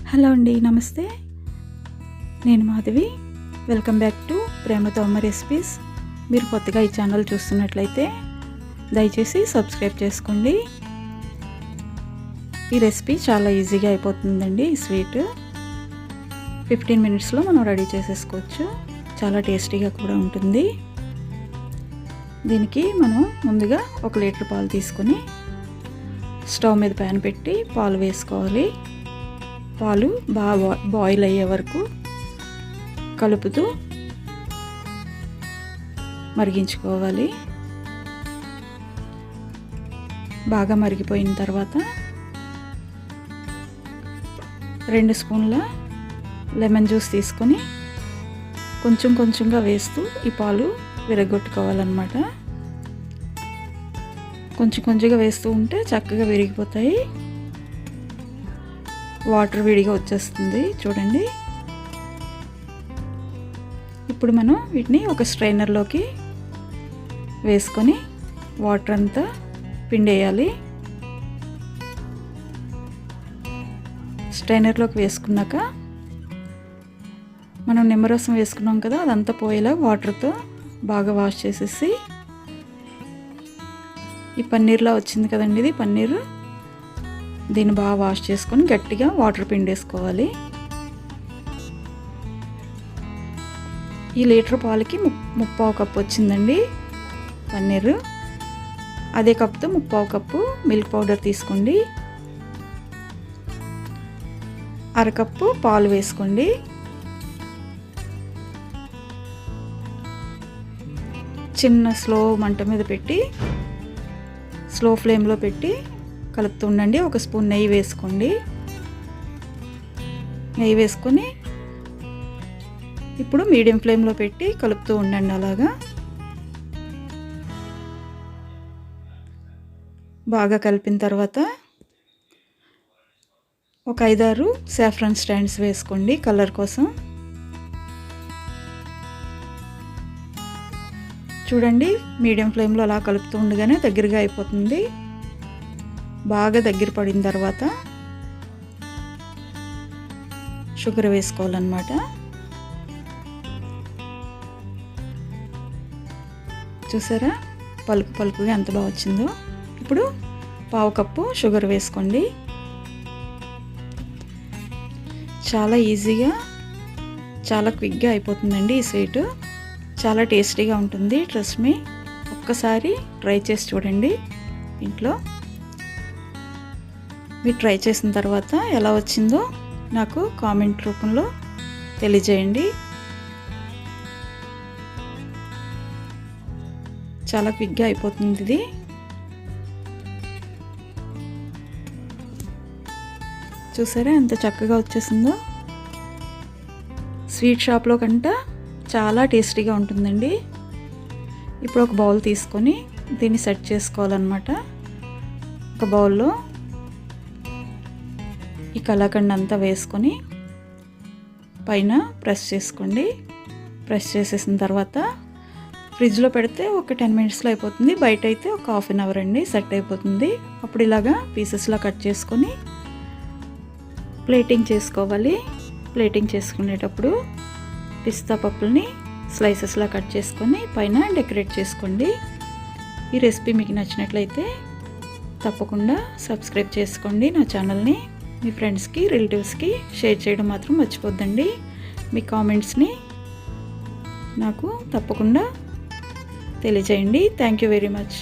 Hello అండి, నమస్తే. నేను మాధవి. వెల్కమ్ బ్యాక్ టు ప్రేమతో అమ్మ రెసిపీస్. మీరు కొత్తగా ఈ ఛానల్ చూస్తున్నట్లయితే దయచేసి సబ్స్క్రైబ్ చేసుకోండి. ఈ రెసిపీ చాలా ఈజీగా అయిపోతుందండి. ఈ స్వీట్ 15 మినిట్స్లో మనం రెడీ చేసేసుకోవచ్చు. చాలా టేస్టీగా కూడా ఉంటుంది. దీనికి మనం ముందుగా 1 లీటర్ పాలు తీసుకొని స్టవ్ మీద ప్యాన్ పెట్టి పాలు వేసుకోవాలి. పాలు బాగా బాయిల్ అయ్యే వరకు కలుపుతూ మరిగించుకోవాలి. బాగా మరిగిపోయిన తర్వాత 2 స్పూన్ల లెమన్ జ్యూస్ తీసుకొని కొంచెం కొంచెంగా వేస్తూ ఈ పాలు విరగొట్టుకోవాలన్నమాట. కొంచెం కొంచెంగా వేస్తూ ఉంటే చక్కగా విరిగిపోతాయి. వాటర్ విడిగా వచ్చేస్తుంది చూడండి. ఇప్పుడు మనం వీటిని ఒక స్ట్రైనర్లోకి వేసుకొని వాటర్ అంతా పిండేయాలి. స్ట్రైనర్లోకి వేసుకున్నాక మనం నిమ్మరసం వేసుకున్నాం కదా, అదంతా పోయేలా వాటర్తో బాగా వాష్ చేసేసి ఈ పన్నీర్లా వచ్చింది కదండి, ఇది పన్నీర్. దీన్ని బాగా వాష్ చేసుకొని గట్టిగా వాటర్ పిండేసుకోవాలి. ఈ లీటర్ పాలకి 3/4 కప్పు వచ్చిందండి పన్నీరు. అదే కప్తో 3/4 కప్పు మిల్క్ పౌడర్ తీసుకోండి. 1/2 కప్పు పాలు వేసుకోండి. చిన్న స్లో మంట మీద పెట్టి స్లో ఫ్లేమ్లో పెట్టి కలుపుతూ ఉండండి. 1 స్పూన్ నెయ్యి వేసుకోండి. నెయ్యి వేసుకొని ఇప్పుడు మీడియం ఫ్లేమ్లో పెట్టి కలుపుతూ ఉండండి. అలాగా బాగా కలిపిన తర్వాత ఒక 5-6 సాఫ్రాన్ స్టాండ్స్ వేసుకోండి కలర్ కోసం. చూడండి, మీడియం ఫ్లేమ్లో అలా కలుపుతూ ఉండగానే దగ్గరగా అయిపోతుంది. బాగా దగ్గర పడిన తర్వాత షుగర్ వేసుకోవాలన్నమాట. చూసారా పలుకు పలుకుగా ఎంత బాగా వచ్చిందో. ఇప్పుడు 1/4 కప్పు షుగర్ వేసుకోండి. చాలా ఈజీగా చాలా క్విక్గా అయిపోతుందండి ఈ స్వీట్. చాలా టేస్టీగా ఉంటుంది. ట్రస్ట్ మీ, ఒక్కసారి ట్రై చేసి చూడండి ఇంట్లో. మీరు ట్రై చేసిన తర్వాత ఎలా వచ్చిందో నాకు కామెంట్ రూపంలో తెలియజేయండి. చాలా క్విక్గా అయిపోతుంది ఇది. చూసారా ఎంత చక్కగా వచ్చేసిందో. స్వీట్ షాప్లో కంటే చాలా టేస్టీగా ఉంటుందండి. ఇప్పుడు ఒక బౌల్ తీసుకొని దీన్ని సెట్ చేసుకోవాలన్నమాట. ఒక బౌల్లో ఈ కలాకండ్ అంతా వేసుకొని పైన ప్రెస్ చేసుకోండి. ప్రెస్ చేసేసిన తర్వాత ఫ్రిడ్జ్లో పెడితే ఒక 10 మినిట్స్లో అయిపోతుంది. బయట అయితే ఒక 1/2 అవర్ అండి, సెట్ అయిపోతుంది. అప్పుడు ఇలాగా పీసెస్లా కట్ చేసుకొని ప్లేటింగ్ చేసుకోవాలి. ప్లేటింగ్ చేసుకునేటప్పుడు పిస్తా పప్పుల్ని స్లైసెస్లా కట్ చేసుకొని పైన డెకరేట్ చేసుకోండి. ఈ రెసిపీ మీకు నచ్చినట్లయితే తప్పకుండా సబ్స్క్రైబ్ చేసుకోండి నా ఛానల్ని. మీ ఫ్రెండ్స్కి, రిలేటివ్స్కి షేర్ చేయడం మాత్రం మర్చిపోద్దండి. మీ కామెంట్స్ని నాకు తప్పకుండా తెలియజేయండి. Thank you very much.